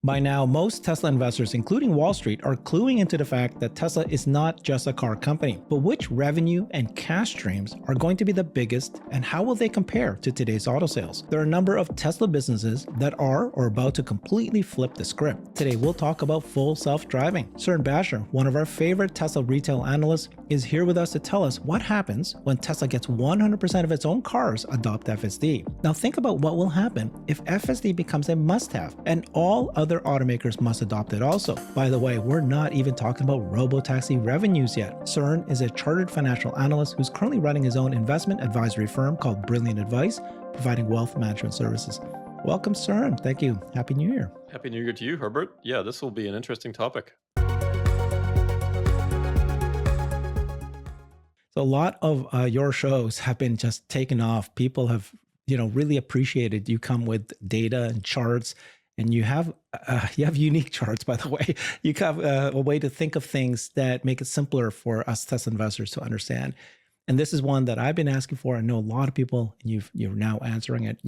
By now, most Tesla investors, including Wall Street, are cluing into the fact that Tesla is not just a car company, but which revenue and cash streams are going to be the biggest and how will they compare to today's auto sales? There are a number of Tesla businesses that are or about to completely flip the script. Today, we'll talk about full self-driving. Cern Basher, one of our favorite Tesla retail analysts, is here with us to tell us what happens when Tesla gets 100% of its own cars adopt FSD. Now think about what will happen if FSD becomes a must-have and all other automakers must adopt it also. By the way, we're not even talking about Robotaxi revenues yet. Cern is a chartered financial analyst who's currently running his own investment advisory firm called Brilliant Advice, providing wealth management services. Welcome, Cern. Thank you. Happy New Year. Happy New Year to you, Herbert. Yeah, this will be an interesting topic. So a lot of your shows have been just taken off. People have, really appreciated you come with data and charts, and you have unique charts, by the way. You have a way to think of things that make it simpler for us Tesla investors to understand. And this is one that I've been asking for. I know a lot of people, and you're now answering it.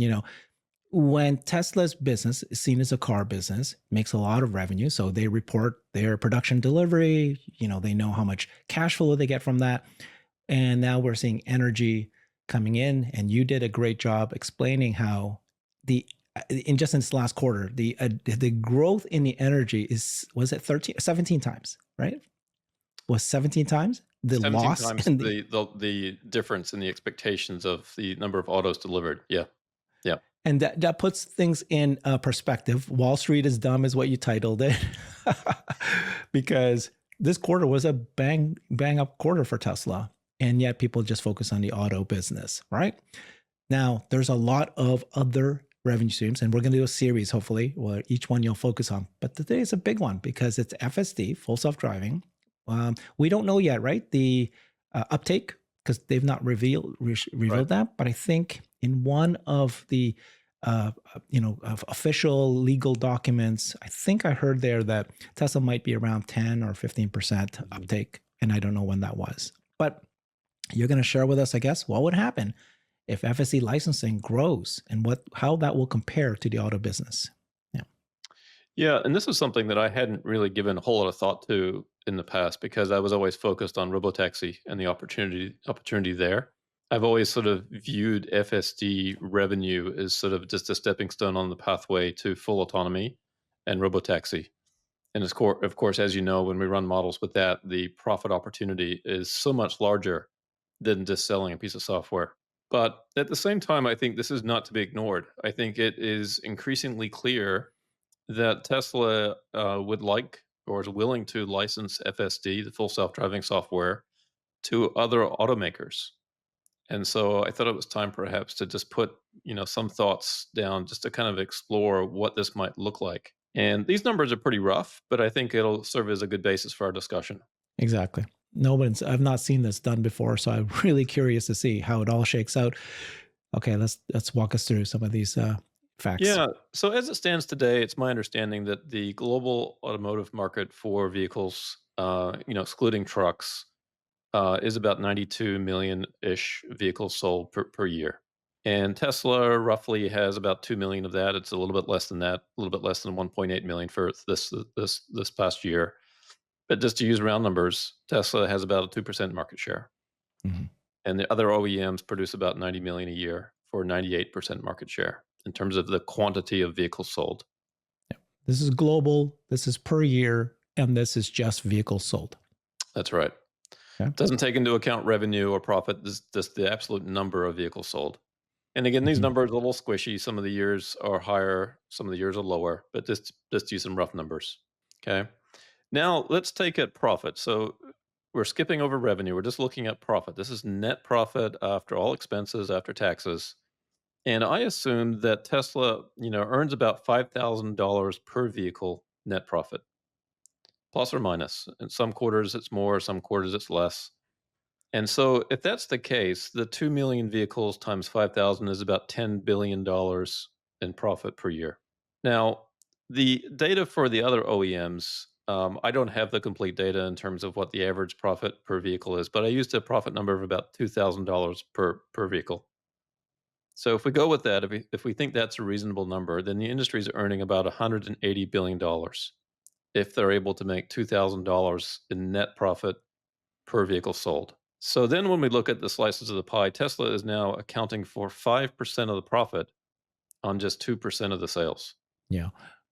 When Tesla's business is seen as a car business, makes a lot of revenue. So they report their production delivery. They know how much cash flow they get from that. And now we're seeing energy coming in, and you did a great job explaining how in this last quarter, the growth in the energy was it 17 times, right? Was 17 times the 17 loss times in the difference in the expectations of the number of autos delivered. Yeah. And that puts things in perspective. Wall Street is dumb is what you titled it, because this quarter was a bang up quarter for Tesla. And yet people just focus on the auto business, right? Now, there's a lot of other revenue streams, and we're going to do a series, hopefully, where each one you'll focus on. But today is a big one because it's FSD, full self-driving. We don't know yet, right? The uptake, because they've not revealed right. that. But I think in one of the of official legal documents, I think I heard there that Tesla might be around 10 or 15% uptake, and I don't know when that was. But you're going to share with us, I guess, what would happen if FSD licensing grows and how that will compare to the auto business. Yeah, and this is something that I hadn't really given a whole lot of thought to in the past because I was always focused on Robotaxi and the opportunity there. I've always sort of viewed FSD revenue as sort of just a stepping stone on the pathway to full autonomy and Robotaxi. And of course, as you know, when we run models with that, the profit opportunity is so much larger than just selling a piece of software. But at the same time, I think this is not to be ignored. I think it is increasingly clear that Tesla would like or is willing to license FSD, the full self-driving software, to other automakers. And so I thought it was time perhaps to just put, some thoughts down just to kind of explore what this might look like. And these numbers are pretty rough, but I think it'll serve as a good basis for our discussion. Exactly. I've not seen this done before, so I'm really curious to see how it all shakes out. Okay, let's walk us through some of these facts. Yeah. So as it stands today, it's my understanding that the global automotive market for vehicles, excluding trucks, is about 92 million-ish vehicles sold per year. And Tesla roughly has about 2 million of that. It's a little bit less than that, a little bit less than 1.8 million for this past year. But just to use round numbers, Tesla has about a 2% market share. Mm-hmm. And the other OEMs produce about 90 million a year for 98% market share in terms of the quantity of vehicles sold. Yeah. This is global, this is per year, and this is just vehicles sold. That's right. Okay. Doesn't take into account revenue or profit, just the absolute number of vehicles sold. And again, these numbers are a little squishy. Some of the years are higher, some of the years are lower, but just use some rough numbers. Okay. Now let's take at profit. So we're skipping over revenue. We're just looking at profit. This is net profit after all expenses, after taxes. And I assume that Tesla, earns about $5,000 per vehicle net profit, plus or minus. In some quarters it's more, some quarters it's less. And so if that's the case, the 2 million vehicles times 5,000 is about $10 billion in profit per year. Now, the data for the other OEMs, I don't have the complete data in terms of what the average profit per vehicle is, but I used a profit number of about $2,000 per vehicle. So if we go with that, if we think that's a reasonable number, then the industry is earning about $180 billion if they're able to make $2,000 in net profit per vehicle sold. So then when we look at the slices of the pie, Tesla is now accounting for 5% of the profit on just 2% of the sales. Yeah,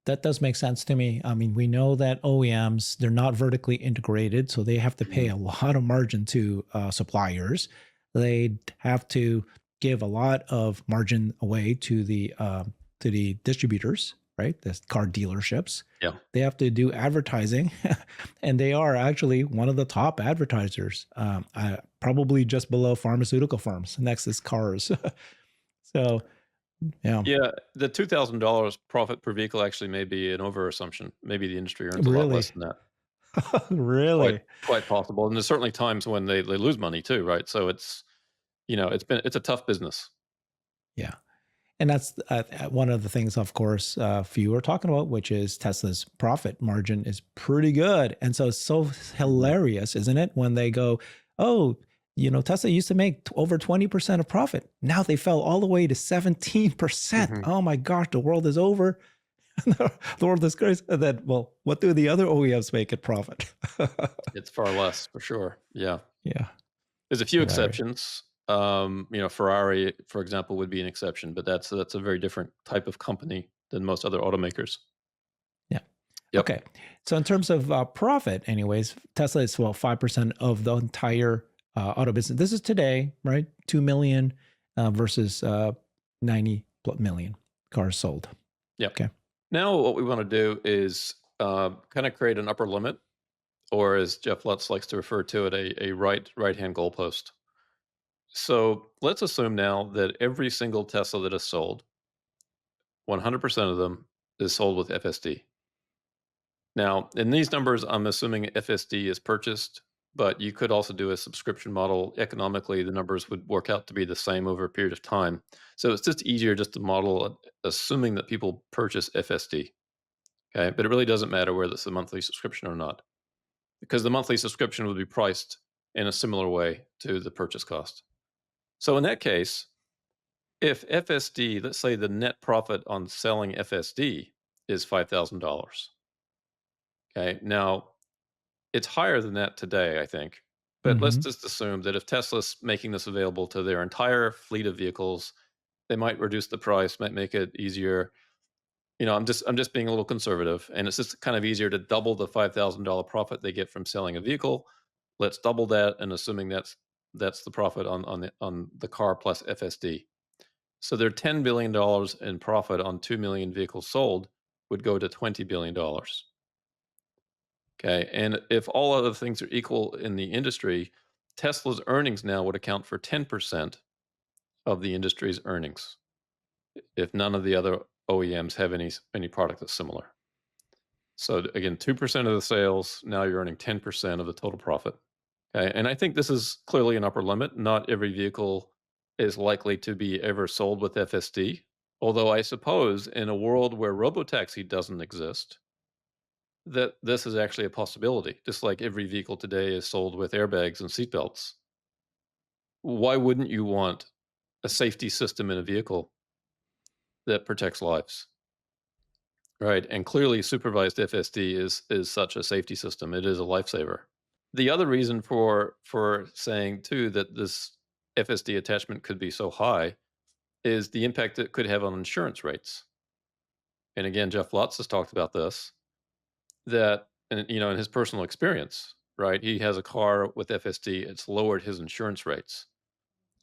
that does make sense to me. I mean, we know that OEMs, they're not vertically integrated, so they have to pay Mhm. a lot of margin to suppliers. They have to give a lot of margin away to the distributors, right? The car dealerships. Yeah. They have to do advertising, and they are actually one of the top advertisers, probably just below pharmaceutical firms. Next is cars. So, yeah, Yeah, the $2,000 profit per vehicle actually may be an overassumption. Maybe the industry earns a lot less really, than that. Quite really. quite possible, and there's certainly times when they lose money too, right? So it's a tough business. Yeah. And that's one of the things, of course, few are talking about, which is Tesla's profit margin is pretty good. And so it's so Mhm, hilarious, isn't it? When they go, oh, Tesla used to make over 20% of profit. Now they fell all the way to 17%. mhm. Oh my gosh, the world is over. The world is crazy. And then, well, what do the other OEMs make at profit? It's far less for sure, yeah. Yeah, There's a few hilarious. exceptions. Ferrari, for example, would be an exception, but that's a very different type of company than most other automakers. Yeah. Yep. Okay. So in terms of profit, anyways, Tesla is 5% of the entire auto business. This is today, right? 2 million versus 90 million cars sold. Yep. Okay. Now what we wanna do is, kinda create an upper limit, or as Jeff Lutz likes to refer to it, a right-hand goalpost. So let's assume now that every single Tesla that is sold, 100% of them is sold with FSD. Now, in these numbers, I'm assuming FSD is purchased, but you could also do a subscription model. Economically, the numbers would work out to be the same over a period of time. So it's just easier just to model assuming that people purchase FSD. Okay. But it really doesn't matter whether it's a monthly subscription or not, because the monthly subscription would be priced in a similar way to the purchase cost. So in that case, if FSD, let's say the net profit on selling FSD is $5,000. Okay. Now, it's higher than that today, I think. But let's Hmm. just assume that if Tesla's making this available to their entire fleet of vehicles, they might reduce the price, might make it easier. I'm just being a little conservative, and it's just kind of easier to double the $5,000 profit they get from selling a vehicle. Let's double that, and assuming that's the profit on the car plus FSD. So their $10 billion in profit on 2 million vehicles sold would go to $20 billion. Okay. And if all other things are equal in the industry, Tesla's earnings now would account for 10% of the industry's earnings if none of the other OEMs have any product that's similar. So again, 2% of the sales, now you're earning 10% of the total profit. Okay. And I think this is clearly an upper limit. Not every vehicle is likely to be ever sold with FSD. Although I suppose in a world where Robotaxi doesn't exist, that this is actually a possibility, just like every vehicle today is sold with airbags and seatbelts. Why wouldn't you want a safety system in a vehicle that protects lives? Right. And clearly supervised FSD is such a safety system. It is a lifesaver. The other reason for saying too that this FSD attachment could be so high is the impact it could have on insurance rates. And again, Jeff Lutz has talked about this, that in his personal experience, right? He has a car with FSD, it's lowered his insurance rates.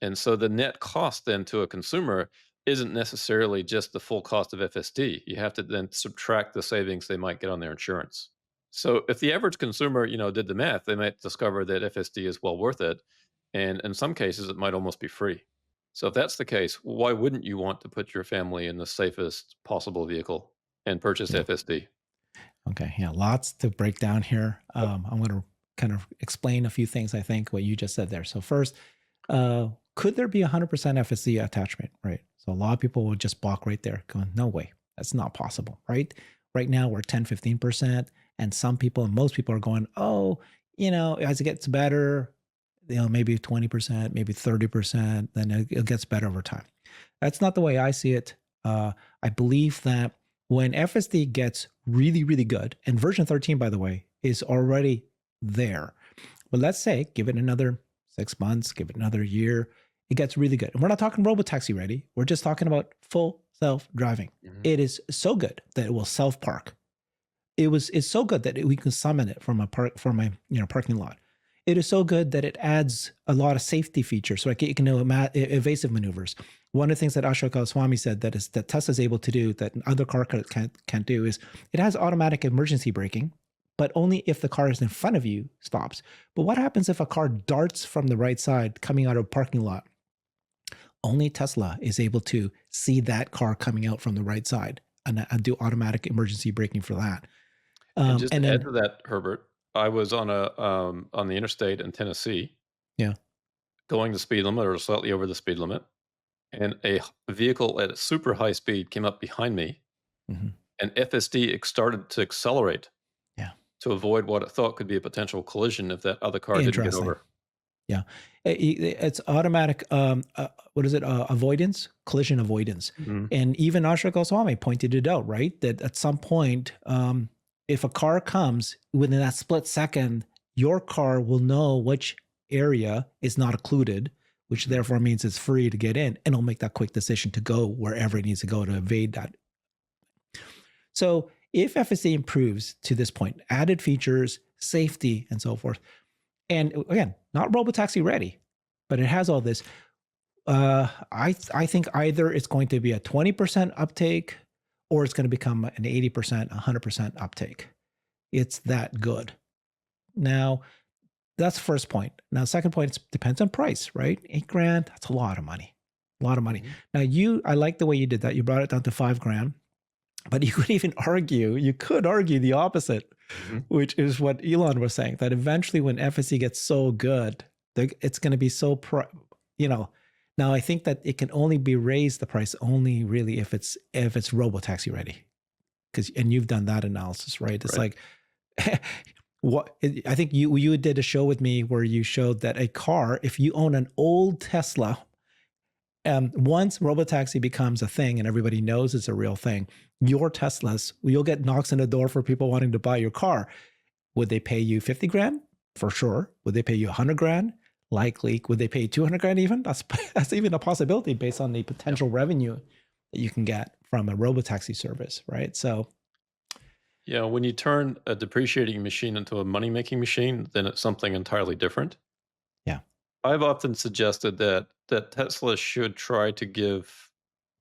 And so the net cost then to a consumer isn't necessarily just the full cost of FSD. You have to then subtract the savings they might get on their insurance. So if the average consumer, did the math, they might discover that FSD is well worth it. And in some cases, it might almost be free. So if that's the case, why wouldn't you want to put your family in the safest possible vehicle and purchase Yeah. FSD? Okay. Yeah. Lots to break down here. Yep. I'm going to kind of explain a few things, I think, what you just said there. So, first, could there be 100% FSD attachment, right? So, a lot of people would just balk right there, going, no way, that's not possible, right? Right now, we're 10, 15%. And some people, and most people are going, oh, as it gets better, maybe 20%, maybe 30%, then it gets better over time. That's not the way I see it. I believe that when FSD gets really, really good, and version 13, by the way, is already there. But let's say, give it another 6 months, give it another year, it gets really good. And we're not talking Robotaxi ready. We're just talking about full self-driving. Mhm. It is so good that it will self-park. It's so good that we can summon it from a parking lot. It is so good that it adds a lot of safety features, so like it can do evasive maneuvers. One of the things that Ashok Goswami said that Tesla is able to do that other car can't do is it has automatic emergency braking, but only if the car is in front of you stops. But what happens if a car darts from the right side coming out of a parking lot? Only Tesla is able to see that car coming out from the right side and do automatic emergency braking for that. And just And to add then, to that, Herbert, I was on the interstate in Tennessee, yeah. going the speed limit or slightly over the speed limit, and a vehicle at a super high speed came up behind me, Hmm. and FSD started to accelerate Yeah. to avoid what it thought could be a potential collision if that other car didn't get Interesting. over. Yeah. It's automatic, what is it? Avoidance, collision avoidance. Mhm. And even Ashok Goswami pointed it out, right? That at some point, if a car comes within that split second, your car will know which area is not occluded, which Mhm. therefore means it's free to get in, and it'll make that quick decision to go wherever it needs to go to evade that. So if FSD improves to this point, added features, safety, and so forth, and again, not Robotaxi ready, but it has all this. I think either it's going to be a 20% uptake or it's going to become an 80%, 100% uptake. It's that good. Now, that's first point. Now, second point, it depends on price, right? 8 grand, that's a lot of money. A lot of money. Mhm. Now, I like the way you did that. You brought it down to 5 grand, but you could argue the opposite, Mhm. which is what Elon was saying, that eventually when FSC gets so good, it's going to be so, you know, now I think that it can only be raised the price only really if it's Robotaxi ready. And you've done that analysis, right? It's Right. like, I think you did a show with me where you showed that a car, if you own an old Tesla, once Robotaxi becomes a thing and everybody knows it's a real thing, your Teslas, you'll get knocks on the door for people wanting to buy your car. Would they pay you 50 grand? For sure. Would they pay you 100 grand? Likely. Would they pay you 200 grand even? That's even a possibility based on the Yeah. potential revenue that you can get from a Robotaxi service, right? So, Yeah, when you turn a depreciating machine into a money-making machine, then it's something entirely different. yeah. I've often suggested that Tesla should try to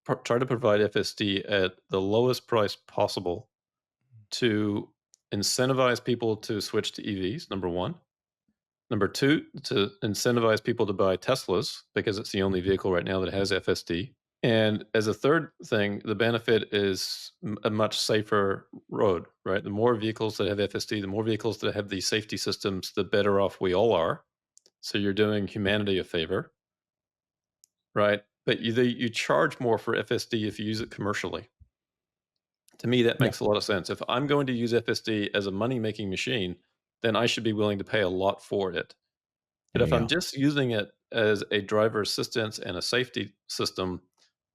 provide FSD at the lowest price possible to incentivize people to switch to EVs, number 1. Number 2, to incentivize people to buy Teslas because it's the only vehicle right now that has FSD. And as a third thing, the benefit is a much safer road, right? The more vehicles that have FSD, the more vehicles that have these safety systems, the better off we all are. So you're doing humanity a favor, right? But you charge more for FSD if you use it commercially. To me, that Yeah. makes a lot of sense. If I'm going to use FSD as a money-making machine, then I should be willing to pay a lot for it. But There if you I'm go. just using it as a driver assistance and a safety system,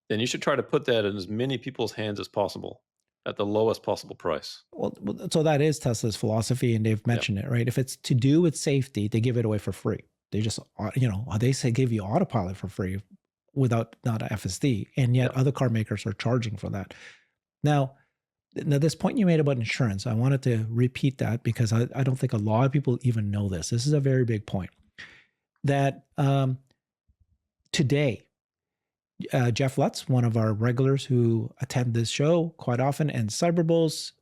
then you should try to put that in as many people's hands as possible at the lowest possible price. So that is Tesla's philosophy, and they've Yeah. mentioned it, right? If it's to do with safety, they give it away for free. They just, they say give you autopilot for free without not a FSD, and yet Yeah. other car makers are charging for that. Now, this point you made about insurance, I wanted to repeat that because I don't think a lot of people even know this. This is a very big point. That today, Jeff Lutz, one of our regulars who attend this show quite often, and Cyberbulls,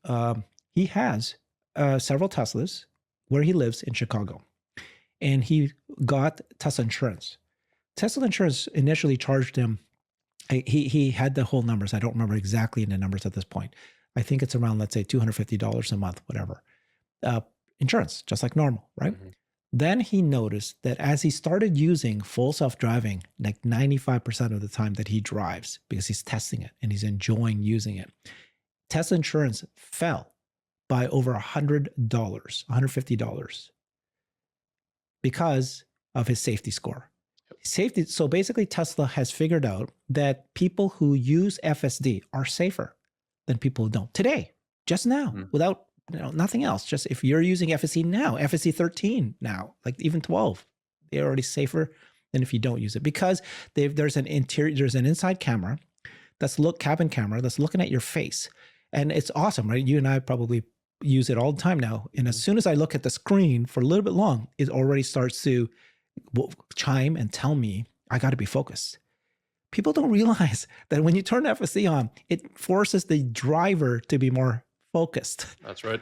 he has several Teslas where he lives in Chicago, and he got Tesla insurance. Tesla insurance initially charged him. He had the whole numbers. I don't remember exactly the numbers at this point. I think it's around, let's say, $250 a month, whatever. Uh, Insurance, just like normal, right? Mhm. Then he noticed that as he started using full self driving, like 95% of the time that he drives, because he's testing it and he's enjoying using it, Tesla insurance fell by over $100, $150, because of his safety score. Safety. So basically, Tesla has figured out that people who use FSD are safer than people who don't today, just now, without nothing else. Just if you're using FSD now, FSD 13 now, like even 12, they're already safer than if you don't use it, because there's an inside camera cabin camera that's looking at your face, and it's awesome, right? You and I probably use it all the time now. And as soon as I look at the screen for a little bit long, it already starts to chime and tell me I got to be focused. People don't realize that when you turn FSD on, it forces the driver to be more focused. That's right.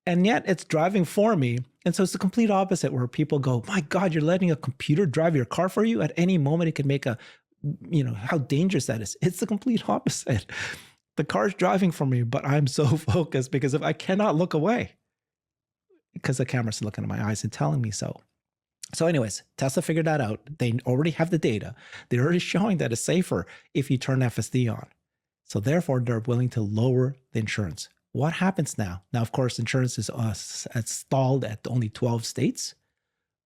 And yet it's driving for me. And so it's the complete opposite, where people go, my God, you're letting a computer drive your car for you? At any moment, it could make how dangerous that is. It's the complete opposite. The car's driving for me, but I'm so focused because if I cannot look away, because the camera's looking at my eyes and telling me so. So anyways, Tesla figured that out. They already have the data. They're already showing that it's safer if you turn FSD on. So therefore, they're willing to lower the insurance. What happens now? Now, of course, insurance is stalled at only 12 states.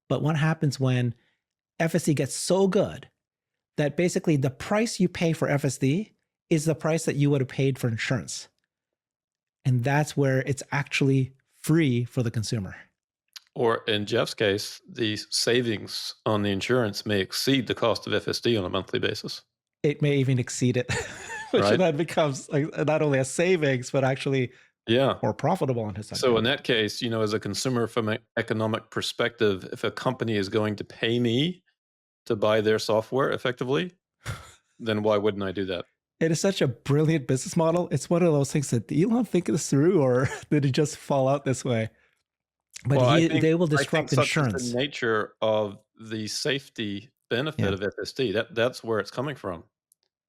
But what happens when FSD gets so good that basically the price you pay for FSD is the price that you would have paid for insurance? And that's where it's actually free for the consumer. Or in Jeff's case, the savings on the insurance may exceed the cost of FSD on a monthly basis. It may even exceed it, which Right. then becomes not only a savings, but actually more profitable on his side. So in that case, as a consumer from an economic perspective, if a company is going to pay me to buy their software effectively, then why wouldn't I do that? It is such a brilliant business model. It's one of those things that, did Elon think this through, or did it just fall out this way? But they will disrupt insurance. Such is the nature of the safety benefit of FSD. That's where it's coming from.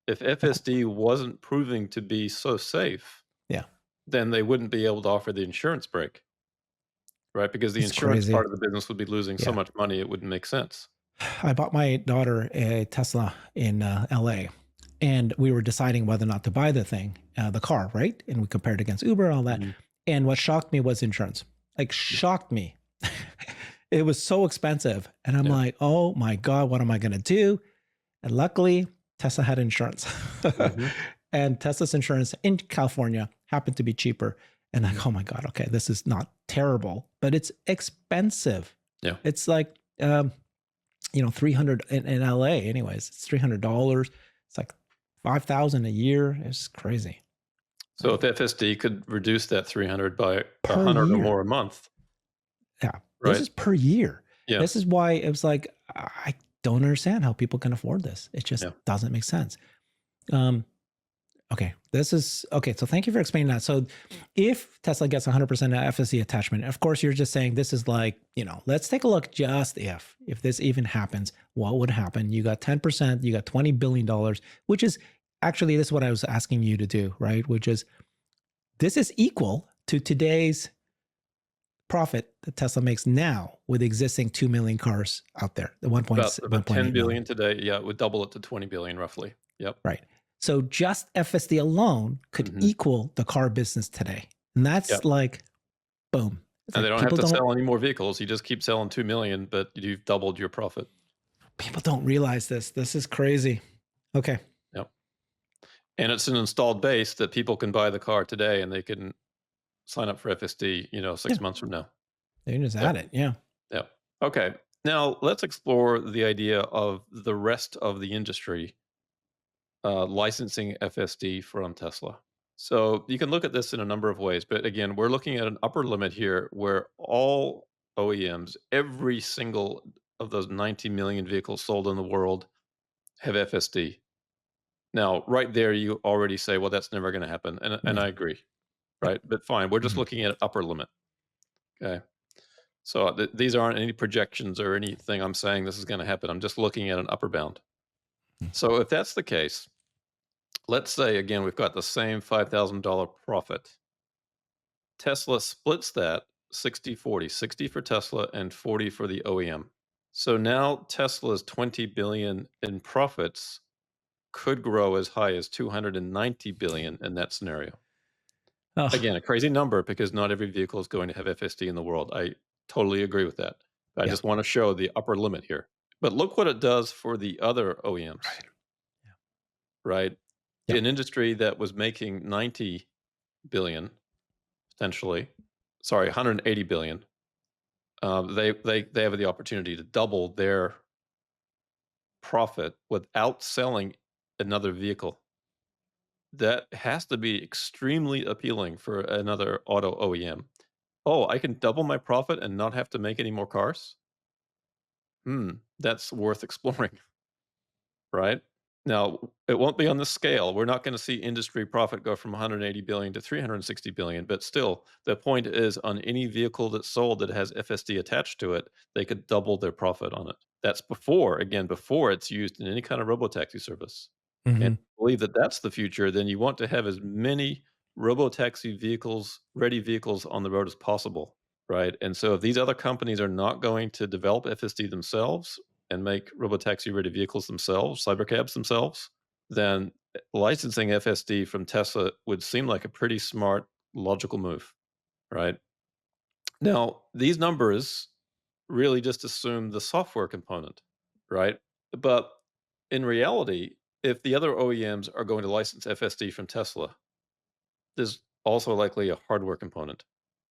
If FSD wasn't proving to be so safe, then they wouldn't be able to offer the insurance break, right? Because the insurance part of the business would be losing so much money, it wouldn't make sense. I bought my daughter a Tesla in LA, and we were deciding whether or not to buy the car, right? And we compared against Uber, all that. And what shocked me was insurance. Shocked me. It was so expensive. And I'm like, oh my God, what am I going to do? And luckily, Tesla had insurance. And Tesla's insurance in California happened to be cheaper. And like, oh my God, okay, this is not terrible, but it's expensive. Yeah. It's like, 300 in LA anyways. It's $300. It's like $5,000 a year. It's crazy. So if FSD could reduce that 300 by 100 or more a month. Yeah. Right? This is per year. Yeah. This is why it was like, I don't understand how people can afford this. It just doesn't make sense. Okay. So thank you for explaining that. So if Tesla gets 100% FSD attachment, of course, you're just saying this is like, let's take a look just if this even happens, what would happen? You got 10%, you got $20 billion, which is actually, this is what I was asking you to do, right? Which is, this is equal to today's profit that Tesla makes now with existing 2 million cars out there. The 1.6 about 10 billion today. Yeah, it would double it to 20 billion roughly. Yep. Right. So just FSD alone could equal the car business today. And that's like, boom. It's and they don't have to sell any more vehicles. You just keep selling 2 million, but you've doubled your profit. People don't realize this. This is crazy. Okay. Yep. And it's an installed base that people can buy the car today and they can sign up for FSD, 6 months from now. They can just add it. Yeah. Yeah. Okay. Now let's explore the idea of the rest of the industry licensing FSD from Tesla. So you can look at this in a number of ways, but again, we're looking at an upper limit here where all OEMs, every single of those 90 million vehicles sold in the world have FSD. Now, right there, you already say, well, that's never going to happen. And I agree, right? But fine, we're just looking at an upper limit. Okay. So these aren't any projections or anything I'm saying this is going to happen. I'm just looking at an upper bound. So if that's the case, let's say, again, we've got the same $5,000 profit. Tesla splits that 60-40, 60 for Tesla and 40 for the OEM. So now Tesla's 20 billion in profits could grow as high as 290 billion in that scenario. Oh. Again, a crazy number because not every vehicle is going to have FSD in the world. I totally agree with that. I just want to show the upper limit here. But look what it does for the other OEMs, Right. Yeah. right? Yeah. An industry that was making 90 billion potentially, sorry, 180 billion. They have the opportunity to double their profit without selling another vehicle. That has to be extremely appealing for another auto OEM. Oh, I can double my profit and not have to make any more cars? That's worth exploring, right? Now, it won't be on the scale. We're not going to see industry profit go from 180 billion to 360 billion, but still, the point is on any vehicle that's sold that has FSD attached to it, they could double their profit on it. That's before, again, before it's used in any kind of robotaxi service. And Hmm. if you believe that that's the future, then you want to have as many robotaxi vehicles, ready vehicles on the road as possible, right? And so if these other companies are not going to develop FSD themselves and make robotaxi ready vehicles themselves, cybercabs themselves, then licensing FSD from Tesla would seem like a pretty smart, logical move, right? Now, these numbers really just assume the software component, right? But in reality, if the other OEMs are going to license FSD from Tesla, there's also likely a hardware component,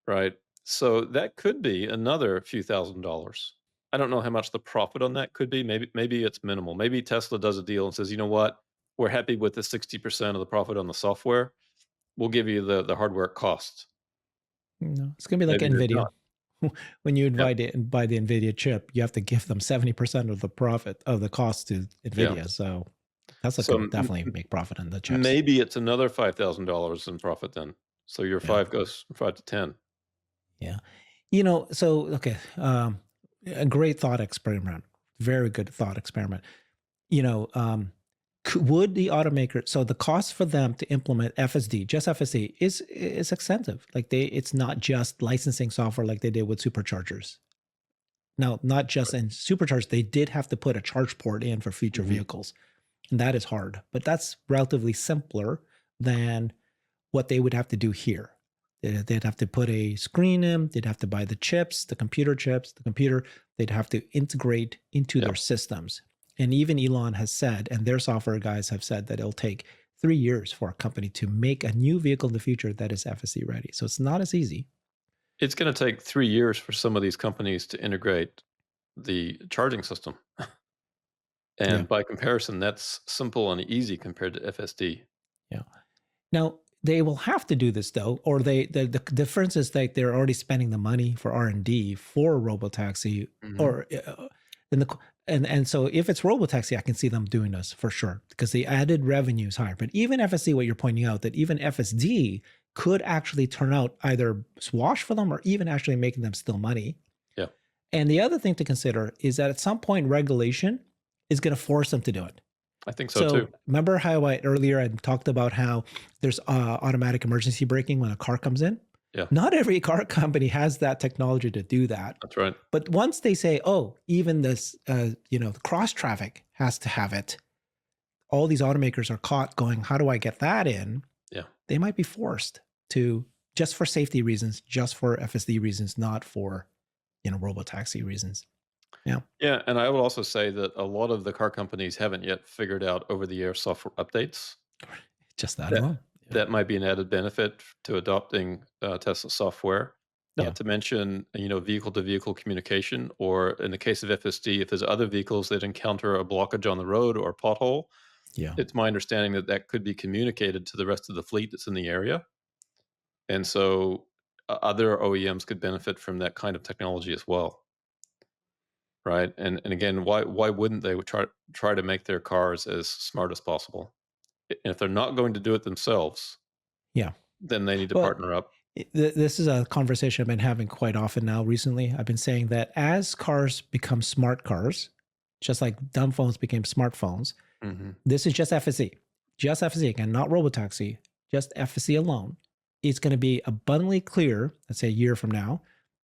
right? So that could be another few $1,000s. I don't know how much the profit on that could be. Maybe it's minimal. Maybe Tesla does a deal and says, "You know what? We're happy with the 60% of the profit on the software. We'll give you the hardware cost." No, it's gonna be like Maybe there's Nvidia. not. When you Yeah. buy the Nvidia chip, you have to give them 70% of the profit of the cost to Yeah. Nvidia. So Tesla So could definitely make profit on the chips. maybe it's another $5,000 in profit then. So your Yeah. 5 goes from 5 to 10. Yeah. So okay, a great thought experiment. Very good thought experiment. You know, would the automaker, so the cost for them to implement FSD, just FSD, is extensive. Like it's not just licensing software like they did with superchargers. Now, not just in superchargers, they did have to put a charge port in for future Mhm. vehicles, and that is hard. But that's relatively simpler than what they would have to do here. They'd have to put a screen in, they'd have to buy the chips, the computer, they'd have to integrate into Yeah. their systems. And even Elon has said, and their software guys have said that it'll take 3 years for a company to make a new vehicle in the future that is FSD ready. So it's not as easy. It's gonna take 3 years for some of these companies to integrate the charging system. Yeah. And by comparison, that's simple and easy compared to FSD. Yeah. Now they will have to do this though, or the difference is that they're already spending the money for R&D for Robotaxi, Mhm. or in the and so if it's Robotaxi, I can see them doing this for sure because the added revenue is higher. But even FSD, what you're pointing out, that even FSD could actually turn out either wash for them or even actually making them still money. Yeah, And the other thing to consider is that at some point regulation is going to force them to do it. I think so too. So remember how earlier I talked about how there's automatic emergency braking when a car comes in? Yeah, Not every car company has that technology to do that. that's right. But once they say, oh, even this, cross traffic has to have it, all these automakers are caught going, how do I get that in? Yeah. They might be forced to, just for safety reasons, just for FSD reasons, not for, robotaxi reasons. Yeah, Yeah, and I would also say that a lot of the car companies haven't yet figured out over-the-air software updates. just that That alone. Yeah, that might be an added benefit to adopting, Tesla software. yeah, Not to mention, vehicle-to-vehicle communication, or in the case of FSD, if there's other vehicles that encounter a blockage on the road or a pothole, yeah. it's my understanding that that could be communicated to the rest of the fleet that's in the area. And so, other OEMs could benefit from that kind of technology as well, right? And again, why wouldn't they try to make their cars as smart as possible? And if they're not going to do it themselves, Yeah. then they need to Well, partner up. this is a conversation I've been having quite often now recently. I've been saying that as cars become smart cars, just like dumb phones became smartphones, Mhm. this is just FSD. Just FSD, again, not Robotaxi, just FSD alone. It's going to be abundantly clear, let's say a year from now,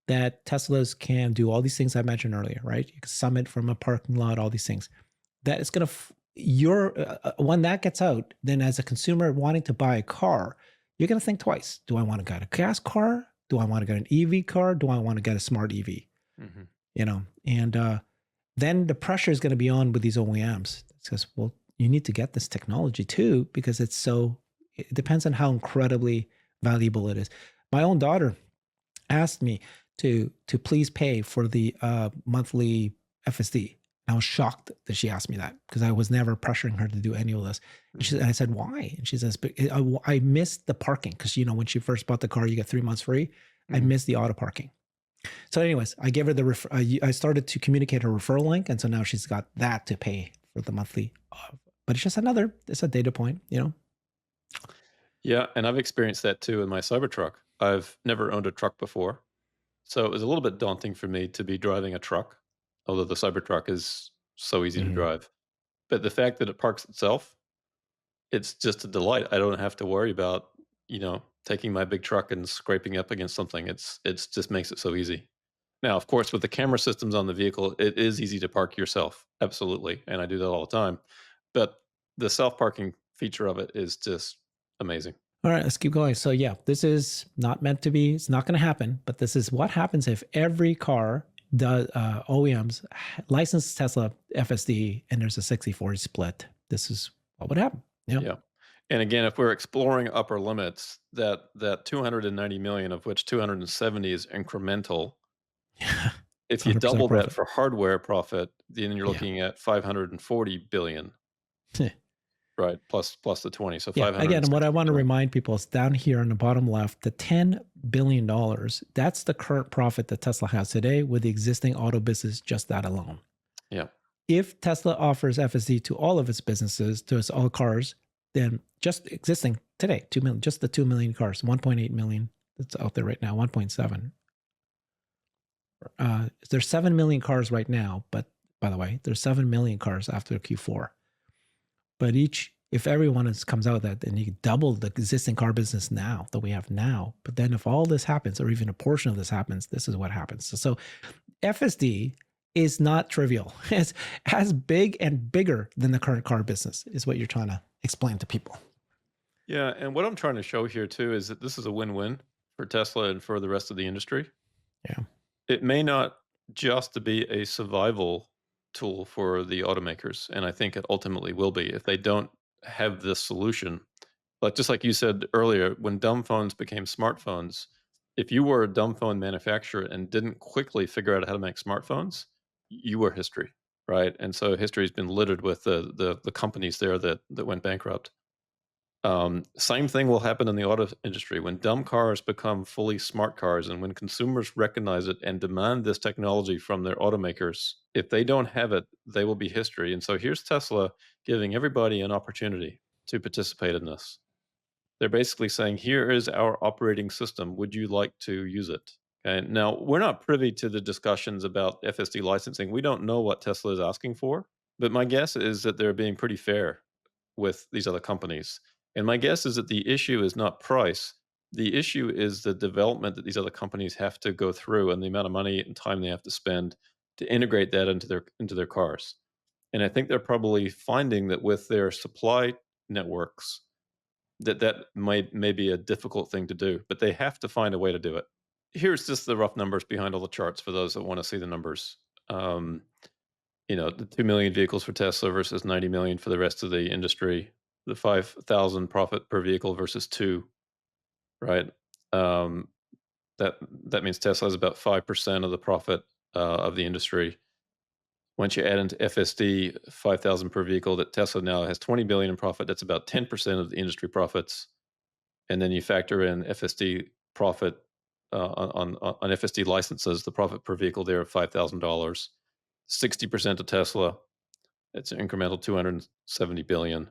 that Teslas can do all these things I mentioned earlier, right? You can summit from a parking lot, all these things. That it's going to, when that gets out, then as a consumer wanting to buy a car, you're going to think twice. Do I want to get a gas car? Do I want to get an EV car? Do I want to get a smart EV? Mhm. And then the pressure is going to be on with these OEMs. It says, well, you need to get this technology too, because it depends on how incredibly valuable it is. My own daughter asked me to please pay for the monthly FSD. I was shocked that she asked me that because I was never pressuring her to do any of this. And I said, why? And she says, I missed the parking because, when she first bought the car, you get 3 months free. I missed the auto parking. So anyways, I gave her I started to communicate her referral link. And so now she's got that to pay for the monthly. But it's just it's a data point, Yeah, and I've experienced that too in my Cybertruck. I've never owned a truck before, so it was a little bit daunting for me to be driving a truck, although the Cybertruck is so easy to drive. But the fact that it parks itself, it's just a delight. I don't have to worry about, taking my big truck and scraping up against something. It's just makes it so easy. Now, of course, with the camera systems on the vehicle, it is easy to park yourself. Absolutely. And I do that all the time. But the self-parking feature of it is just amazing. All right, let's keep going. So yeah, this is not meant to be, it's not going to happen, but this is what happens if every car does OEMs license Tesla FSD and there's a 60-40 split. This is what would happen. Yeah. And again, if we're exploring upper limits, that 290 million, of which 270 is incremental, Yeah. if you double profit. that for hardware profit, then you're looking at 540 billion. Right, plus the 20, so yeah. 500. Again, what I want to remind people is down here on the bottom left, the $10 billion, that's the current profit that Tesla has today with the existing auto business, just that alone. Yeah. If Tesla offers FSD to all of its businesses, to its all cars, then just existing today, 2 million, just the 2 million cars, 1.8 million that's out there right now, 1.7. There's 7 million cars right now, but by the way, there's 7 million cars after Q4. But if everyone comes out of that, then you can double the existing car business now that we have now. But then if all this happens, or even a portion of this happens, this is what happens. So FSD is not trivial. It's as big and bigger than the current car business is what you're trying to explain to people. Yeah, and what I'm trying to show here too is that this is a win-win for Tesla and for the rest of the industry. Yeah. It may not just be a survival tool for the automakers, and I think it ultimately will be if they don't have this solution. But just like you said earlier, when dumb phones became smartphones, if you were a dumb phone manufacturer and didn't quickly figure out how to make smartphones, you were history, right? And so history has been littered with the companies there that went bankrupt. Same thing will happen in the auto industry when dumb cars become fully smart cars, and when consumers recognize it and demand this technology from their automakers. If they don't have it, they will be history. And so here's Tesla giving everybody an opportunity to participate in this. They're basically saying, here is our operating system. Would you like to use it? Okay. Now, we're not privy to the discussions about FSD licensing. We don't know what Tesla is asking for, but my guess is that they're being pretty fair with these other companies. And my guess is that the issue is not price. The issue is the development that these other companies have to go through and the amount of money and time they have to spend to integrate that into their cars. And I think they're probably finding that with their supply networks, that may be a difficult thing to do, but they have to find a way to do it. Here's just the rough numbers behind all the charts for those that want to see the numbers. The 2 million vehicles for Tesla versus 90 million for the rest of the industry, the 5,000 profit per vehicle versus 2, right? That means Tesla has about 5% of the profit of the industry. Once you add into FSD, 5,000 per vehicle, that Tesla now has 20 billion in profit. That's about 10% of the industry profits. And then you factor in FSD profit on FSD licenses, the profit per vehicle there of $5,000. 60% of Tesla, it's an incremental 270 billion,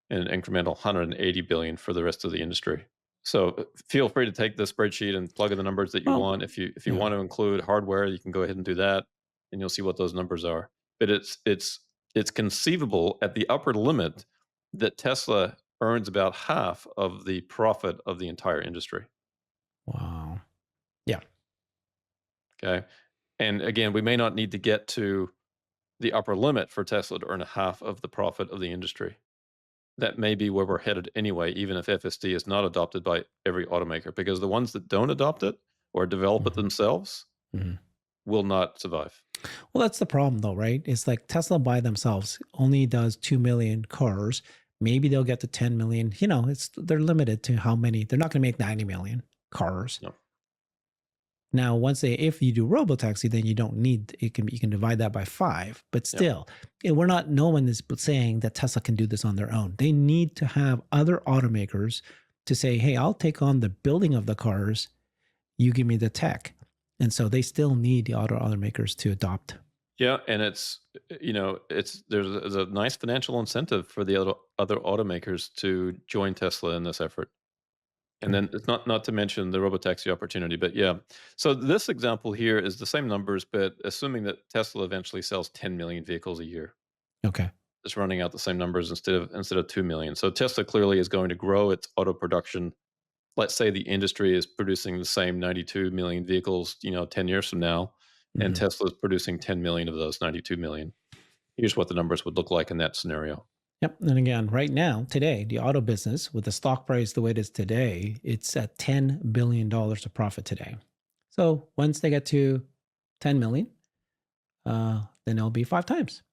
and an incremental 180 billion for the rest of the industry. So feel free to take the spreadsheet and plug in the numbers that you want. If you want to include hardware, you can go ahead and do that, and you'll see what those numbers are. But it's conceivable at the upper limit that Tesla earns about half of the profit of the entire industry. Wow. Yeah. Okay. And again, we may not need to get to the upper limit for Tesla to earn a half of the profit of the industry. That may be where we're headed anyway, even if FSD is not adopted by every automaker, because the ones that don't adopt it or develop it themselves, will not survive. Well, that's the problem though, right? It's like Tesla by themselves only does 2 million cars. Maybe they'll get to 10 million. They're limited to how many. They're not going to make 90 million cars. No. Now, if you do Robotaxi, then you don't need it. You can divide that by 5. But Yeah. still, no one is saying that Tesla can do this on their own. They need to have other automakers to say, "Hey, I'll take on the building of the cars. You give me the tech." And so they still need the automakers to adopt. Yeah, and there's a nice financial incentive for the other automakers to join Tesla in this effort. And Right. then it's not to mention the robotaxi opportunity, but yeah. So this example here is the same numbers, but assuming that Tesla eventually sells 10 million vehicles a year, Okay. it's running out the same numbers instead of 2 million. So Tesla clearly is going to grow its auto production. Let's say the industry is producing the same 92 million vehicles, 10 years from now, and Mhm. Tesla is producing 10 million of those 92 million. Here's what the numbers would look like in that scenario. Yep. And again, right now, today, the auto business with the stock price the way it is today, it's at $10 billion of profit today. So once they get to 10 million, then it'll be 5 times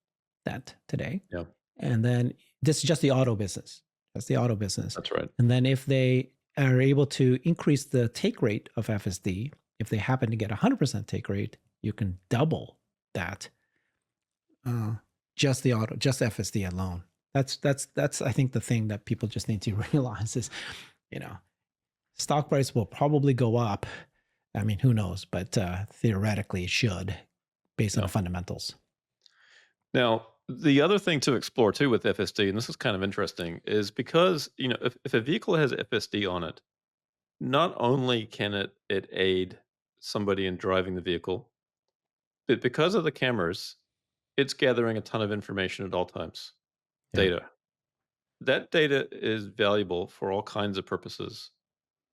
that today. Yeah, And then this is just the auto business. That's the auto business. that's right. And then if they are able to increase the take rate of FSD, if they happen to get 100% take rate, you can double that. Uh, just FSD alone. That's I think the thing that people just need to realize is, you know, stock price will probably go up. I mean, who knows? But theoretically, it should, based on Yeah. the fundamentals. Now, the other thing to explore too with FSD, and this is kind of interesting, is because if a vehicle has FSD on it, not only can it aid somebody in driving the vehicle, but because of the cameras, it's gathering a ton of information at all times, Yeah. data. That data is valuable for all kinds of purposes.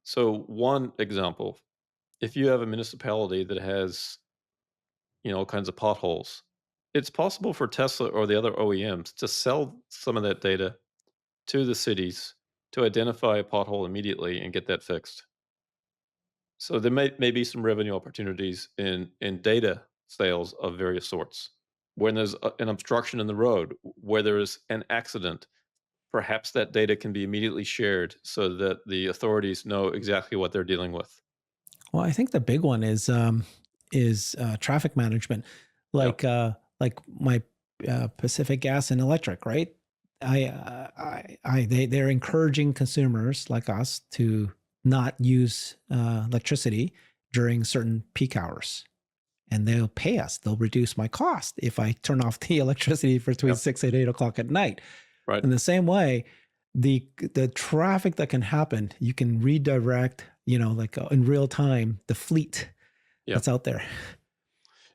So, one example, if you have a municipality that has, all kinds of potholes, it's possible for Tesla or the other OEMs to sell some of that data to the cities to identify a pothole immediately and get that fixed. So there may be some revenue opportunities in data sales of various sorts. When there's an obstruction in the road, where there is an accident, perhaps that data can be immediately shared so that the authorities know exactly what they're dealing with. Well, I think the big one is traffic management, Yeah, like my Pacific Gas and Electric, right? They're encouraging consumers like us to not use electricity during certain peak hours, and they'll pay us. They'll reduce my cost if I turn off the electricity between yeah, 6 and 8 o'clock at night. right. In the same way, the traffic that can happen, you can redirect, like in real time, the fleet Yeah. that's out there.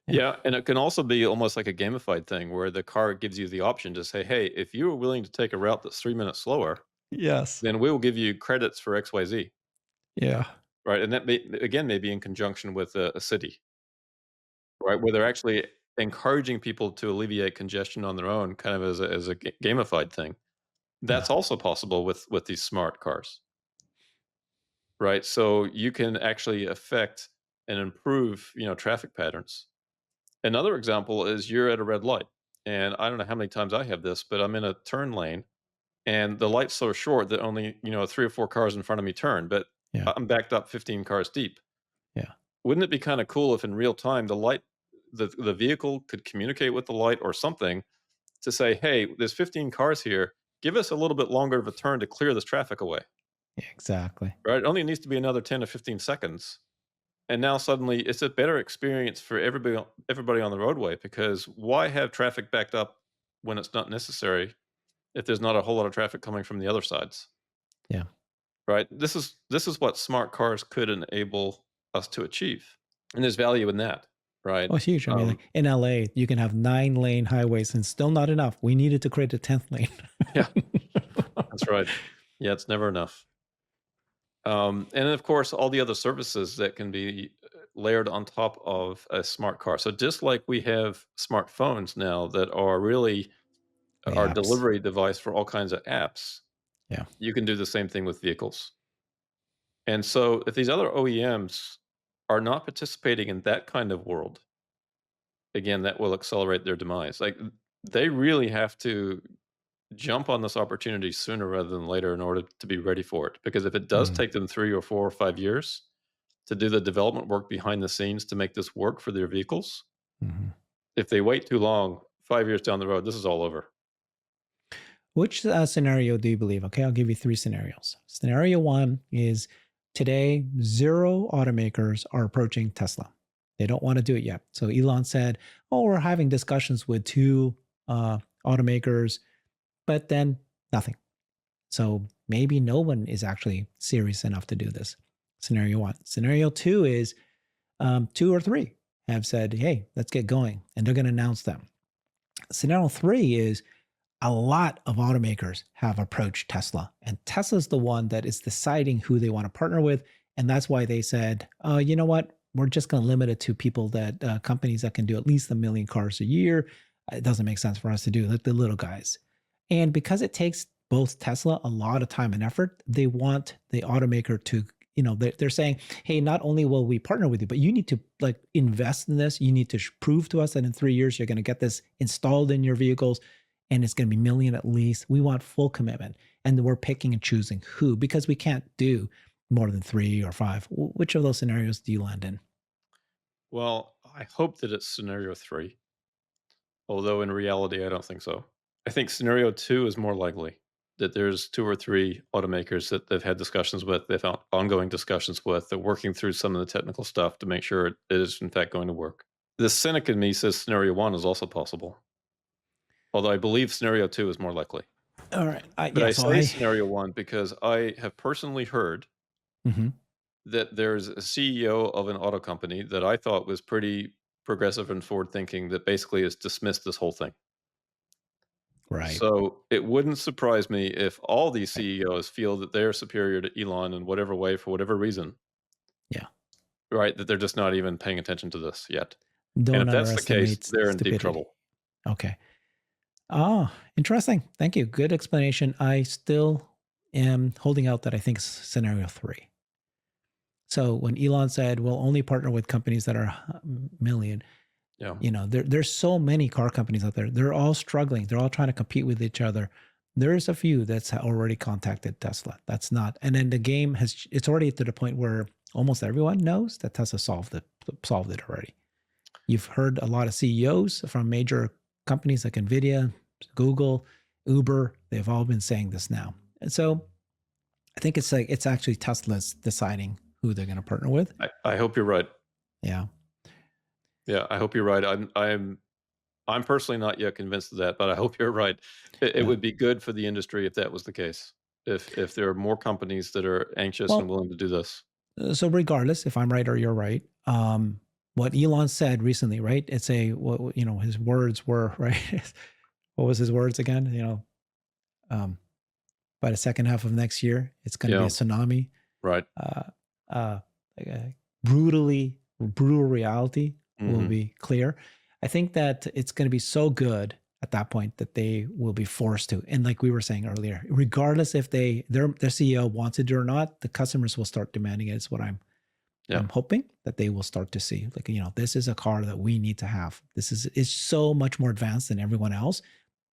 Yeah. Yeah, and it can also be almost like a gamified thing where the car gives you the option to say, "Hey, if you are willing to take a route that's 3 minutes slower, Yes. then we will give you credits for XYZ." Yeah. Right? And that may be in conjunction with a city, right? Where they're actually encouraging people to alleviate congestion on their own, kind of as a gamified thing. Yeah. That's also possible with these smart cars, right? So you can actually affect and improve, traffic patterns. Another example is you're at a red light, and I don't know how many times I have this, but I'm in a turn lane, and the light's so short that only 3 or 4 cars in front of me turn, but Yeah. I'm backed up 15 cars deep. Yeah. Wouldn't it be kind of cool if in real time the vehicle could communicate with the light or something to say, "Hey, there's 15 cars here. Give us a little bit longer of a turn to clear this traffic away." Yeah. Exactly. Right? It only needs to be another 10 to 15 seconds. And now suddenly it's a better experience for everybody on the roadway, because why have traffic backed up when it's not necessary if there's not a whole lot of traffic coming from the other sides? Yeah. Right? This is what smart cars could enable us to achieve. And there's value in that, right? Oh, it's huge. I mean, Um, like in LA, you can have 9-lane highways and still not enough. We needed to create a 10th lane. yeah, that's right. Yeah, it's never enough. And then, of course, all the other services that can be layered on top of a smart car. So just like we have smartphones now that are really The our apps. delivery device for all kinds of apps, Yeah. you can do the same thing with vehicles. And so if these other OEMs are not participating in that kind of world, again, that will accelerate their demise. Like, they really have to jump on this opportunity sooner rather than later in order to be ready for it. Because if it does Mm, take them 3 or 4 or 5 years to do the development work behind the scenes to make this work for their vehicles, mhm. if they wait too long, 5 years down the road, this is all over. Which scenario do you believe? Okay, I'll give you three scenarios. Scenario one is today, zero automakers are approaching Tesla. They don't want to do it yet. So Elon said, oh, we're having discussions with two automakers, but then nothing. So maybe no one is actually serious enough to do this. Scenario one. Scenario two is two or three have said, hey, let's get going. And they're going to announce them. Scenario three is a lot of automakers have approached Tesla, and Tesla's the one that is deciding who they want to partner with. And that's why they said, you know what? We're just going to limit it to people that companies that can do at least 1 million cars a year. It doesn't make sense for us to do like the little guys. And because it takes both Tesla a lot of time and effort, they want the automaker to, they're saying, hey, not only will we partner with you, but you need to like invest in this. You need to prove to us that in 3 years you're going to get this installed in your vehicles, and it's going to be million at least. We want full commitment, and we're picking and choosing who, because we can't do more than 3 or 5. Which of those scenarios do you land in? Well, I hope that it's scenario 3, although in reality, I don't think so. I think scenario 2 is more likely, that there's 2 or 3 automakers that they've had discussions with, they've had ongoing discussions with, they're working through some of the technical stuff to make sure it is in fact going to work. The cynic in me says scenario 1 is also possible, although I believe scenario 2 is more likely. All right. But Yeah. I So say I. scenario 1 because I have personally heard Mhm. that there's a CEO of an auto company that I thought was pretty progressive and forward thinking that basically has dismissed this whole thing. Right. So it wouldn't surprise me if all these Right. CEOs feel that they're superior to Elon in whatever way for whatever reason, Yeah. right? That they're just not even paying attention to this yet. And Don't if that's the case, underestimate they're in deep stupidity. trouble. Okay. Ah, interesting. Thank you. Good explanation. I still am holding out that I think scenario three. So when Elon said we'll only partner with companies that are million, Yeah. there's so many car companies out there. They're all struggling. They're all trying to compete with each other. There's a few that's already contacted Tesla. That's not, and then the game it's already to the point where almost everyone knows that Tesla solved it already. You've heard a lot of CEOs from major companies like Nvidia, Google, Uber. They've all been saying this now, and so I think it's actually Tesla's deciding who they're going to partner with. I hope you're right. Yeah. Yeah, I hope you're right. I'm personally not yet convinced of that, but I hope you're right. It Yeah. would be good for the industry if that was the case. If there are more companies that are anxious and Well, willing to do this. so regardless if I'm right or you're right, what Elon said recently, right? It's his words were right. What was his words again? Um, by the second half of next year, it's going to be a Yeah, tsunami. right. Uh, uh, uh, brutal reality will Mhm. be clear. I think that it's going to be so good at that point that they will be forced to. And like we were saying earlier, regardless if their CEO wants it or not, the customers will start demanding it. Is what Yeah, I'm hoping that they will start to see. Like, this is a car that we need to have. This is so much more advanced than everyone else.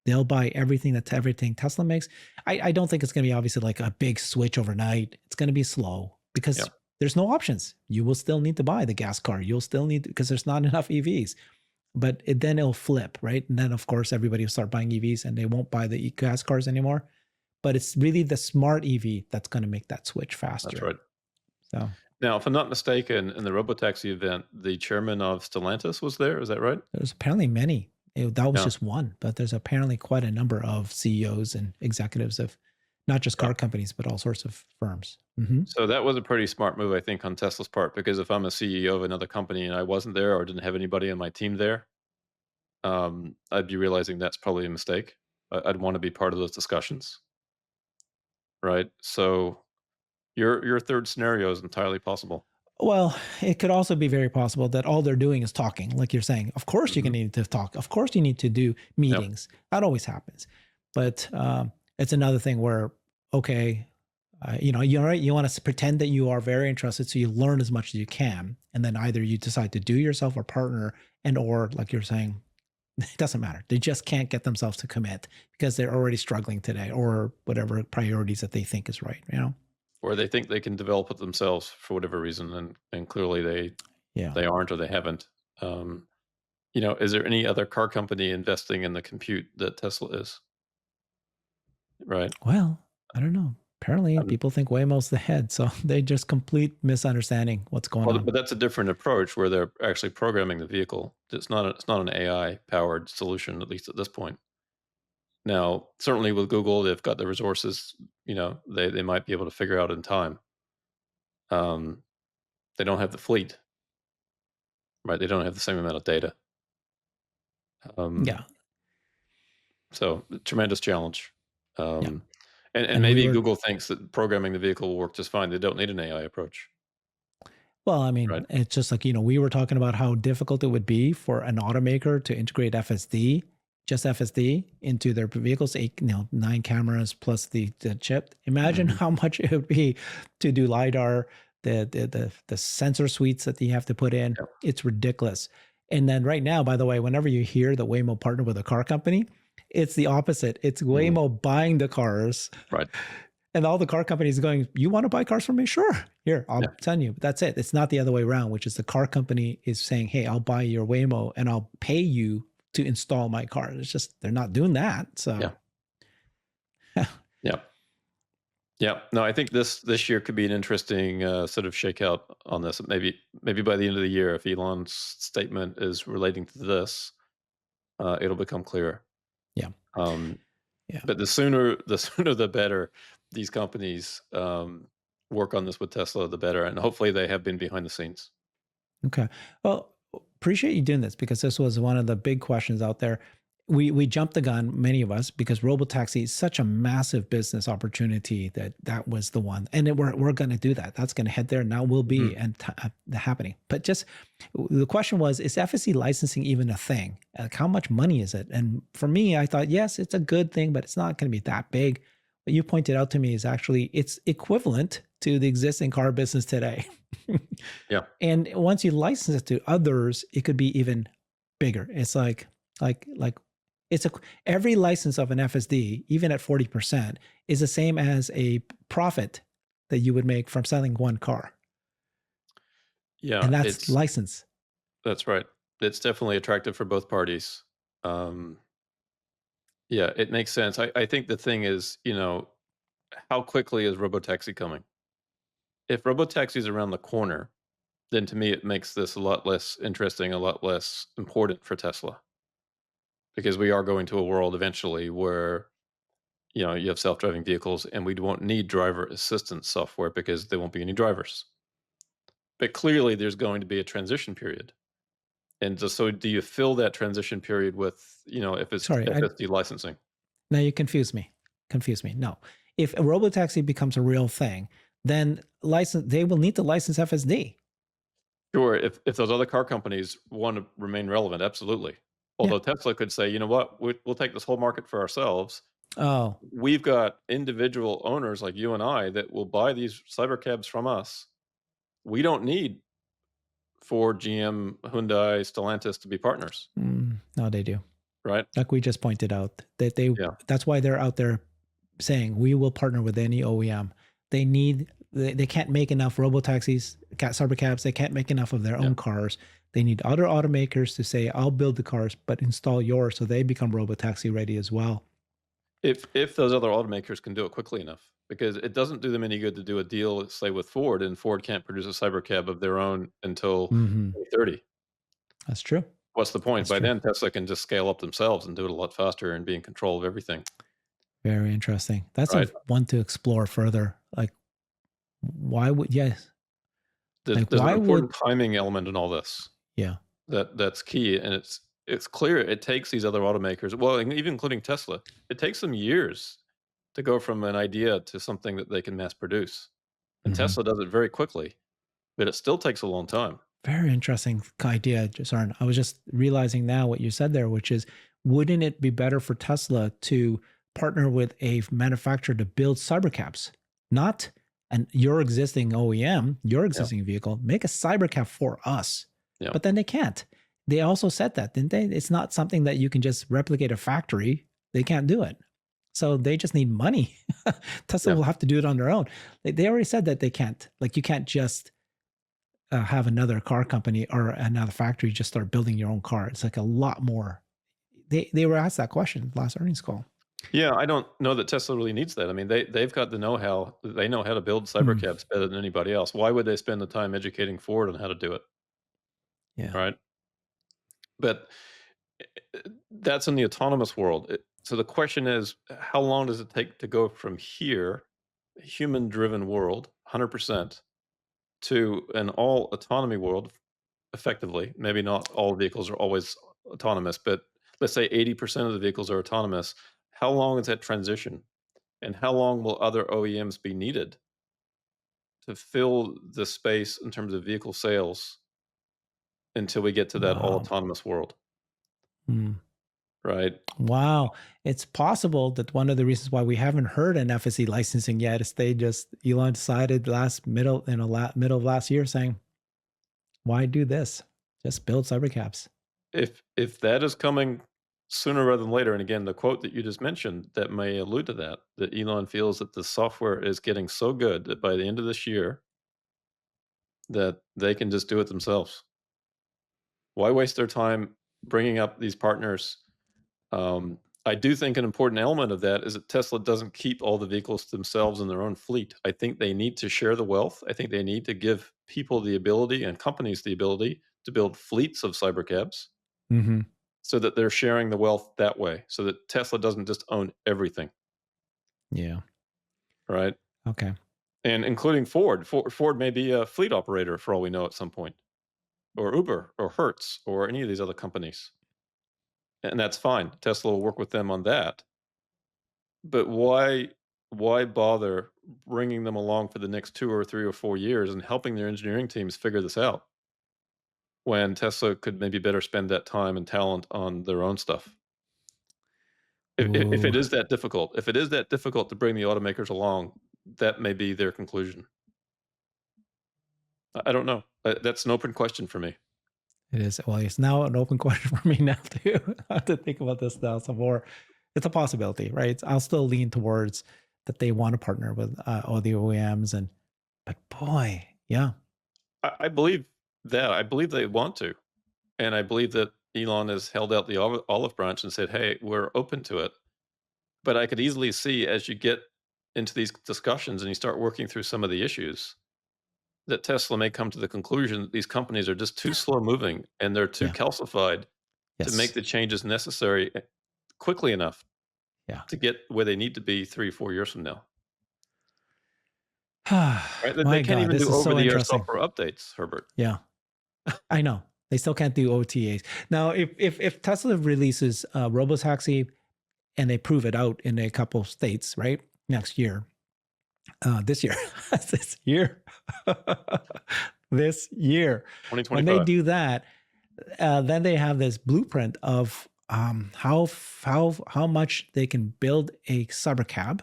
They'll buy everything Tesla makes. I don't think it's going to be obviously like a big switch overnight. It's going to be slow yeah, because there's no options. You will still need to buy the gas car. You'll still need, because there's not enough EVs. But then it'll flip, right? And then of course everybody will start buying EVs and they won't buy the gas cars anymore. But it's really the smart EV that's going to make that switch that's faster. right. So Now, if I'm not mistaken, in the Robotaxi event, the chairman of Stellantis was there. Is that right? there's apparently many. That was Yeah, just one, but there's apparently quite a number of CEOs and executives of not just yeah. car companies, but all sorts of firms. Hmm. So that was a pretty smart move, I think, on Tesla's part, because if I'm a CEO of another company and I wasn't there or didn't have anybody on my team there, I'd be realizing that's probably a mistake. I'd want to be part of those discussions, right? So your third scenario is entirely possible. Well, it could also be very possible that all they're doing is talking, like you're saying. Of course, you're Hmm. going to need to talk. Of course, you need to do Yep. meetings. That always happens. But it's another thing where, okay, You want to pretend that you are very interested, so you learn as much as you can, and then either you decide to do yourself or partner, and or like you're saying, it doesn't matter. They just can't get themselves to commit because they're already struggling today, or whatever priorities that they think is right. Or they think they can develop it themselves for whatever reason, and clearly Yeah. they aren't or they haven't. Um, is there any other car company investing in the compute that Tesla is? Right. Well, I don't know. Apparently, Um, people think Waymo's the head, so they just complete misunderstanding what's going well, on. but that's a different approach where they're actually programming the vehicle. It's not an AI powered solution, at least at this point. Now, certainly with Google, they've got the resources. They might be able to figure out in time. Um, they don't have the fleet, right? They don't have the same amount of data. Um, Yeah, so tremendous challenge. yeah. Um, and And we maybe were Google thinks that programming the vehicle will work just fine. They don't need an AI approach, Well, I right? mean, it's just like, we were talking about how difficult it would be for an automaker to integrate FSD, just FSD, into their vehicles, 9 cameras plus the chip. Imagine Mhm. how much it would be to do LiDAR, the sensor suites that you have to put in. Yeah. It's ridiculous. And then right now, by the way, whenever you hear that Waymo partnered with a car company, it's the opposite. It's Mhm. Waymo buying the cars Right. and all the car companies going, you want to buy cars from me? Sure. Here, Yeah. I'll send you. But that's it. It's not the other way around, which is the car company is saying, hey, I'll buy your Waymo and I'll pay you to install my car. It's just, they're not doing that. So, Yeah. Yeah. Yeah. No, I think this year could be an interesting sort of shakeout on this. Maybe by the end of the year, if Elon's statement is relating to this, it'll become clearer. yeah. Um, Yeah. but the sooner the better. These companies work on this with Tesla, the better, and hopefully they have been behind the scenes. Okay. Well, appreciate you doing this because this was one of the big questions out there. We jumped the gun, many of us, because Robotaxi is such a massive business opportunity that was the one, and we're going to do that. That's going to head there. Now will Mhm. be and happening. But just the question was: is FSC licensing even a thing? Like, how much money is it? And for me, I thought yes, it's a good thing, but it's not going to be that big. What you pointed out to me is actually it's equivalent to the existing car business today. Yeah. And once you license it to others, it could be even bigger. It's like it's a every license of an FSD, even at 40%, is the same as a profit that you would make from selling one car. Yeah. And that's It's license. That's right. It's definitely attractive for both parties. Um, yeah, it makes sense. I think the thing is, how quickly is Robotaxi coming? If Robotaxi is around the corner, then to me it makes this a lot less interesting, a lot less important for Tesla, because we are going to a world eventually where you have self-driving vehicles, and we won't need driver assistance software because there won't be any drivers. But clearly, there's going to be a transition period. And just so, do you fill that transition period with, if it's Sorry, FSD licensing? now you confuse me. Confuse me. No. If a robotaxi becomes a real thing, then they will need to license FSD. Sure, if those other car companies want to remain relevant, absolutely. Yeah. Although Tesla could say, "You know what? We'll take this whole market for ourselves. Oh. We've got individual owners like you and I that will buy these cybercabs from us. We don't need Ford, GM, Hyundai, Stellantis to be partners." No, they do. Right? Like we just pointed out, that Yeah. that's why they're out there saying we will partner with any OEM. They can't make enough robotaxis, cybercabs. They can't make enough of their Yeah. own cars. They need other automakers to say, I'll build the cars, but install yours so they become robotaxi ready as well. If those other automakers can do it quickly enough, because it doesn't do them any good to do a deal, say, with Ford, and Ford can't produce a cybercab of their own until Hmm. 2030. That's true. What's the point? That's By true. then, Tesla can just scale up themselves and do it a lot faster and be in control of everything, Very interesting. That's a right? one to explore further. Like, why would, yes. Like, There's an why would, important timing element in all this yeah. that's key, and it's clear it takes these other automakers, well, and even including Tesla, it takes them years to go from an idea to something that they can mass produce, and Hmm. Tesla does it very quickly, but it still takes a long time. Very interesting idea, Cern. I was just realizing now what you said there, which is, wouldn't it be better for Tesla to partner with a manufacturer to build cybercabs? not your existing OEM, your Yeah. existing vehicle, make a cybercab for us. Yeah. But then they can't. They also said that, didn't they? It's not something that you can just replicate a factory. They can't do it. So they just need money. Tesla Yeah. will have to do it on their own. They already said that they can't. Like, you can't just have another car company or another factory just start building your own car. It's like a lot more. They were asked that question last earnings call. Yeah, I don't know that Tesla really needs that. I mean, they've got the know-how. They know how to build Hmm. cybercabs better than anybody else. Why would they spend the time educating Ford on how to do it, Yeah. right? But that's in the autonomous world. So the question is, how long does it take to go from here, a human-driven world, 100%, to an all autonomy world, effectively? Maybe not all vehicles are always autonomous, but let's say 80% of the vehicles are autonomous. How long is that transition? And how long will other OEMs be needed to fill the space in terms of vehicle sales until we get to that all Wow. autonomous world, Hmm. right? Wow. It's possible that one of the reasons why we haven't heard an FSD licensing yet is Elon decided middle of last year saying, why do this? Just build cybercabs. If that is coming sooner rather than later, and again, the quote that you just mentioned that may allude to that, that Elon feels that the software is getting so good that by the end of this year that they can just do it themselves. Why waste their time bringing up these partners? I do think an important element of that is that Tesla doesn't keep all the vehicles to themselves in their own fleet. I think they need to share the wealth. I think they need to give people the ability and companies the ability to build fleets of cybercabs Mm-hmm. so that they're sharing the wealth that way, so that Tesla doesn't just own everything, Yeah. right? Okay. And including Ford. Ford may be a fleet operator for all we know at some point, or Uber, or Hertz, or any of these other companies. And that's fine. Tesla will work with them on that. But why bother bringing them along for the next 2 or 3 or 4 years and helping their engineering teams figure this out when Tesla could maybe better spend that time and talent on their own stuff? If Ooh, it is that difficult, if it is that difficult to bring the automakers along, that may be their conclusion. I don't know. That's an open question for me. it is. Well, it's now an open question for me now too. I have to think about this now some more. It's a possibility, right? I'll still lean towards that they want to partner with all the OEMs, but boy, yeah. I believe that. I believe they want to, and I believe that Elon has held out the olive branch and said, "Hey, we're open to it." But I could easily see as you get into these discussions and you start working through some of the issues, that Tesla may come to the conclusion that these companies are just too slow moving and they're too Yeah. calcified to make Yes. the changes necessary quickly enough Yeah. to get where they need to be 3, 4 years from now. Right? They My can't God, even this do is over so the air interesting. software updates, Herbert. Yeah. I know. They still can't do OTAs. Now, if Tesla releases Robotaxi and they prove it out in a couple of states, right? Next year. This year. This year. This year. When they 2025. do that, then they have this blueprint of how much they can build a cybercab,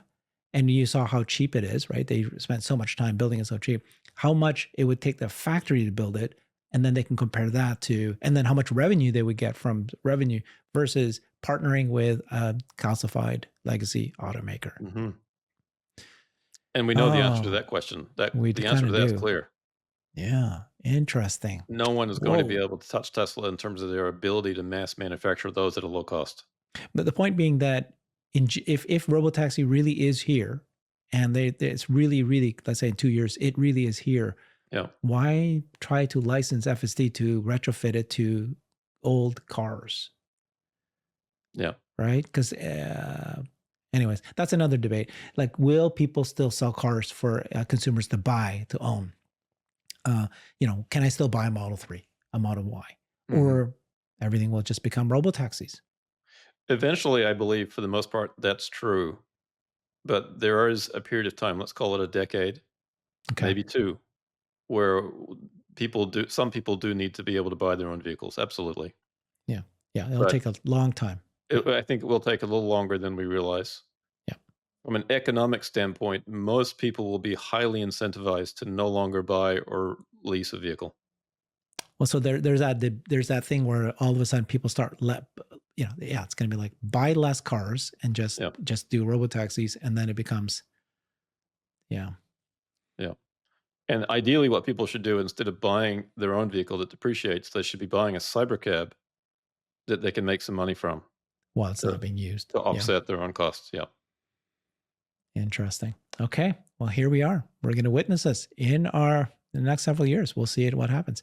and you saw how cheap it is, right? They spent so much time building it so cheap. How much it would take the factory to build it, and then they can compare that to, and then how much revenue they would get from revenue versus partnering with a calcified legacy automaker. Mhm. And we know the answer to Oh, that question. That we the answer kind to of that is do. clear. Yeah, interesting. No one is going to be Whoa. able to touch Tesla in terms of their ability to mass manufacture those at a low cost. But the point being that if Robotaxi really is here, and it's really, let's say in 2 years it really is here, Yeah. why try to license FSD to retrofit it to old cars, Yeah. right? Because anyways, that's another debate. Like, will people still sell cars for consumers to buy to own? Can I still buy a Model 3, a Model Y, Mhm. or everything will just become robo taxis? Eventually, I believe for the most part that's true, but there is a period of time, let's call it a decade, Okay. maybe 2, where some people do need to be able to buy their own vehicles, absolutely. Yeah. Yeah. It'll But take a long time. Yeah. I think it will take a little longer than we realize. Yeah. From an economic standpoint, most people will be highly incentivized to no longer buy or lease a vehicle. Well, so there's that thing where all of a sudden people start yeah, it's going to be like buy less cars and Yeah, just do robotaxis, and then it becomes yeah. yeah. And ideally, what people should do instead of buying their own vehicle that depreciates, they should be buying a cybercab that they can make some money from Well, it's to, not being used. to Yeah, offset their own costs. Yeah. interesting. Okay, well here we are. We're going to witness this in the next several years. We'll see what happens.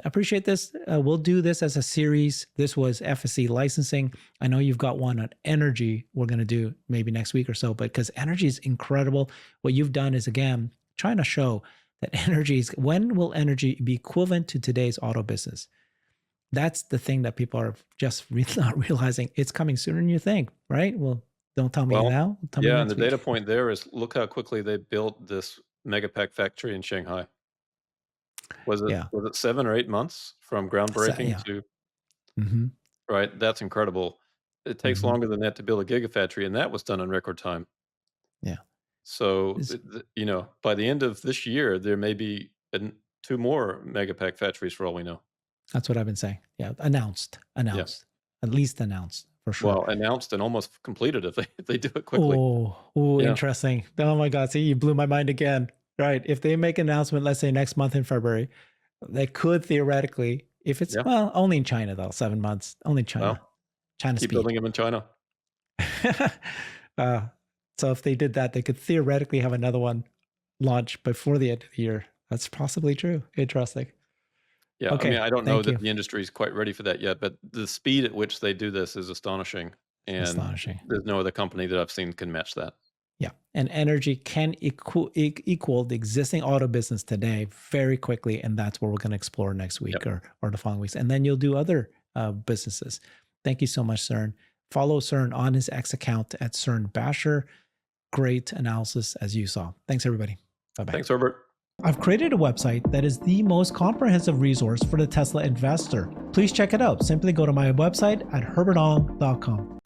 I appreciate this. We'll do this as a series. This was FSD licensing. I know you've got one on energy we're going to do maybe next week or so, but because energy is incredible, what you've done is, again, trying to show that when will energy be equivalent to today's auto business? That's the thing that people are just not realizing. It's coming sooner than you think, right? Well, don't tell me Well, now. Tell me yeah. And the next data week. point there is look how quickly they built this megapack factory in Shanghai. Was it Yeah. was it 7 or 8 months from So, groundbreaking yeah. to Mm-hmm. right? That's incredible. It takes Mm-hmm. longer than that to build a gigafactory, and that was done in record time. Yeah. So, It's- by the end of this year, there may be 2 more megapack factories for all we know. that's what I've been saying. Yeah. Yeah. At least announced for sure. Well, announced and almost completed if they do it quickly. Oh, Yeah. interesting. Oh my God. See, you blew my mind again. Right. If they make an announcement, let's say next month in February, they could theoretically, if it's, Yeah. well, only in China though, 7 months, only China, Well, China keep speed. building them in China. uh, so if they did that, they could theoretically have another one launch before the end of the year. That's possibly true. Interesting. Yeah, I mean, Okay. I don't know Thank that you. the industry is quite ready for that yet, but the speed at which they do this is astonishing, and Astonishing. there's no other company that I've seen can match that. Yeah. And energy can equal the existing auto business today very quickly. And that's what we're going to explore next week Yep. or the following weeks. And then you'll do other businesses. Thank you so much, Cern. Follow Cern on his X account at Cern Basher. Great analysis as you saw. Thanks, everybody. Bye-bye. Thanks, Herbert. I've created a website that is the most comprehensive resource for the Tesla investor. Please check it out. Simply go to my website at herbertong.com.